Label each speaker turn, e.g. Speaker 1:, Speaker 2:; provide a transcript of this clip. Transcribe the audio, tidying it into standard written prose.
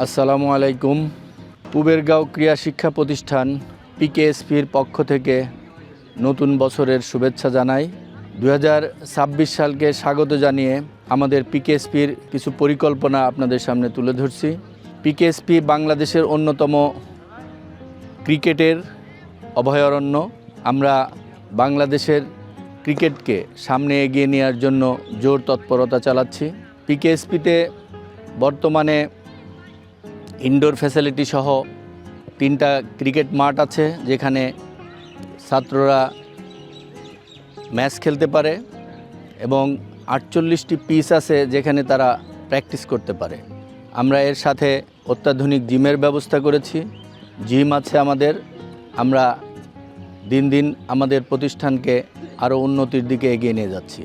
Speaker 1: আসসালামু আলাইকুম। পুবেরগাঁও ক্রীড়া শিক্ষা প্রতিষ্ঠান পিকেএসপির পক্ষ থেকে নতুন বছরের শুভেচ্ছা জানাই। 2026 সালকে স্বাগত জানিয়ে আমাদের পিকেএসপির কিছু পরিকল্পনা আপনাদের সামনে তুলে ধরছি। পিকেএসপি বাংলাদেশের অন্যতম ক্রিকেটের অভয়ারণ্য। আমরা বাংলাদেশের ক্রিকেটকে সামনে এগিয়ে নেওয়ার জন্য জোর তৎপরতা চালাচ্ছি। পিকেএসপিতে বর্তমানে ইনডোর ফ্যাসিলিটি সহ 3টা ক্রিকেট মাঠ আছে, যেখানে ছাত্ররা ম্যাচ খেলতে পারে এবং 48টি পিচ আছে যেখানে তারা প্র্যাকটিস করতে পারে। আমরা এর সাথে অত্যাধুনিক জিমের ব্যবস্থা করেছি। জিম আছে আমাদের। আমরা দিন দিন আমাদের প্রতিষ্ঠানকে আরও উন্নতির দিকে এগিয়ে নিয়ে যাচ্ছি।